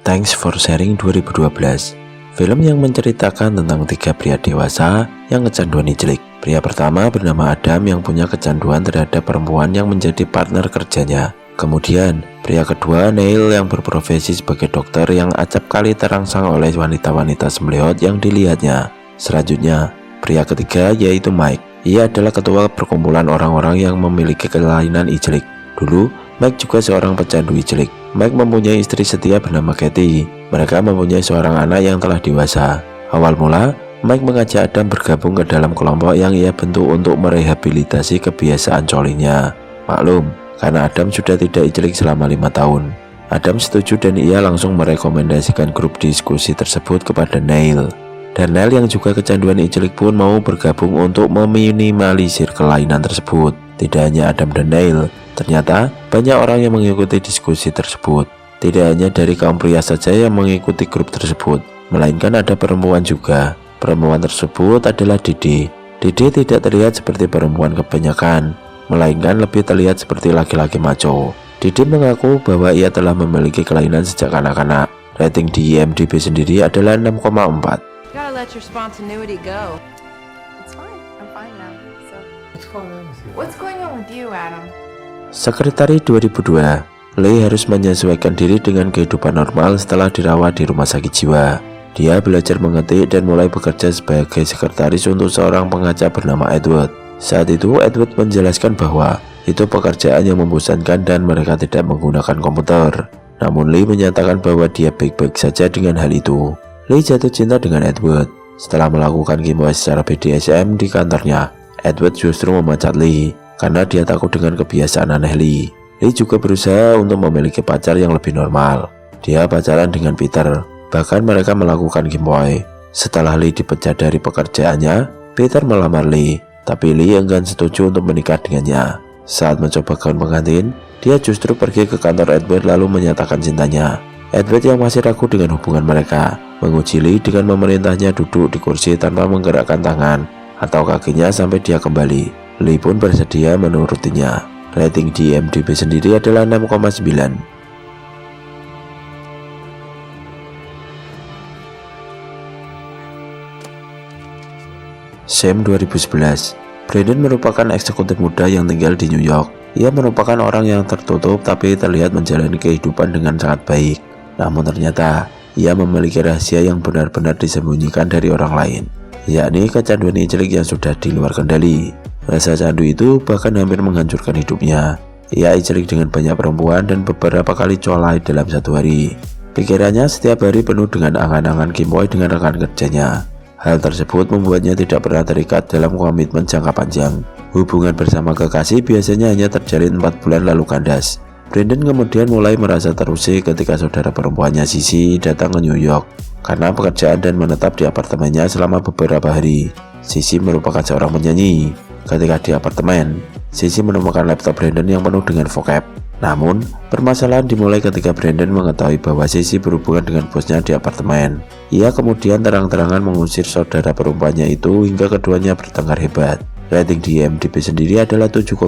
Thanks for Sharing 2012. Film yang menceritakan tentang 3 pria dewasa yang kecanduan ijlik. Pria pertama bernama Adam yang punya kecanduan terhadap perempuan yang menjadi partner kerjanya. Kemudian, pria kedua Neil yang berprofesi sebagai dokter yang acap kali terangsang oleh wanita-wanita sembeliot yang dilihatnya. Selanjutnya, pria ketiga yaitu Mike. Ia adalah ketua perkumpulan orang-orang yang memiliki kelainan ijlik. Dulu, Mike juga seorang pecandu ijlik. Mike mempunyai istri setia bernama Kathy. Mereka mempunyai seorang anak yang telah dewasa. Awal mula, Mike mengajak Adam bergabung ke dalam kelompok yang ia bentuk untuk merehabilitasi kebiasaan colinya. Maklum, karena Adam sudah tidak ijlik selama 5 tahun. Adam setuju dan ia langsung merekomendasikan grup diskusi tersebut kepada Neil. Dan Neil yang juga kecanduan ijlik pun mau bergabung untuk meminimalisir kelainan tersebut. Tidak hanya Adam dan Neil, ternyata banyak orang yang mengikuti diskusi tersebut. Tidak hanya dari kaum pria saja yang mengikuti grup tersebut, melainkan ada perempuan juga. Perempuan tersebut adalah Didi. Didi tidak terlihat seperti perempuan kebanyakan, melainkan lebih terlihat seperti laki-laki maco. Didi mengaku bahwa ia telah memiliki kelainan sejak kanak-kanak. Rating di IMDb sendiri adalah 6,4. Gotta let your spontaneity go. It's fine. I'm fine now. So, What's going on with you, Adam? Sekretari 2002, Lee harus menyesuaikan diri dengan kehidupan normal setelah dirawat di rumah sakit jiwa. Dia belajar mengetik dan mulai bekerja sebagai sekretaris untuk seorang pengacara bernama Edward. Saat itu, Edward menjelaskan bahwa itu pekerjaan yang membosankan dan mereka tidak menggunakan komputer. Namun Lee menyatakan bahwa dia baik-baik saja dengan hal itu. Lee jatuh cinta dengan Edward. Setelah melakukan giveaway secara BDSM di kantornya, Edward justru memecat Lee karena dia takut dengan kebiasaan aneh Lee. Lee juga berusaha untuk memiliki pacar yang lebih normal. Dia pacaran dengan Peter, bahkan mereka melakukan giveaway. Setelah Lee dipecat dari pekerjaannya, Peter melamar Lee, tapi Lee enggan setuju untuk menikah dengannya. Saat mencoba gaun pengantin, dia justru pergi ke kantor Edward lalu menyatakan cintanya. Edward yang masih ragu dengan hubungan mereka, menguji Lee dengan memerintahnya duduk di kursi tanpa menggerakkan tangan atau kakinya sampai dia kembali. Lee pun bersedia menurutinya. Rating di IMDb sendiri adalah 6,9. Sam 2011. Brandon merupakan eksekutif muda yang tinggal di New York. Ia merupakan orang yang tertutup tapi terlihat menjalani kehidupan dengan sangat baik. Namun ternyata, ia memiliki rahasia yang benar-benar disembunyikan dari orang lain, yakni kecanduan ijlik yang sudah di luar kendali. Rasa candu itu bahkan hampir menghancurkan hidupnya. Ia ijlik dengan banyak perempuan dan beberapa kali colai dalam satu hari. Pikirannya setiap hari penuh dengan angan-angan giveaway dengan rekan kerjanya. Hal tersebut membuatnya tidak pernah terikat dalam komitmen jangka panjang. Hubungan bersama kekasih biasanya hanya terjalin 4 bulan lalu kandas. Brandon kemudian mulai merasa terusik ketika saudara perempuannya Sissy datang ke New York karena pekerjaan dan menetap di apartemennya selama beberapa hari. Sissy merupakan seorang penyanyi. Ketika di apartemen, Sissy menemukan laptop Brandon yang penuh dengan vocab. Namun, permasalahan dimulai ketika Brandon mengetahui bahwa Sissy berhubungan dengan bosnya di apartemen. Ia kemudian terang-terangan mengusir saudara perempuannya itu hingga keduanya bertengkar hebat. Rating di IMDb sendiri adalah 7,2.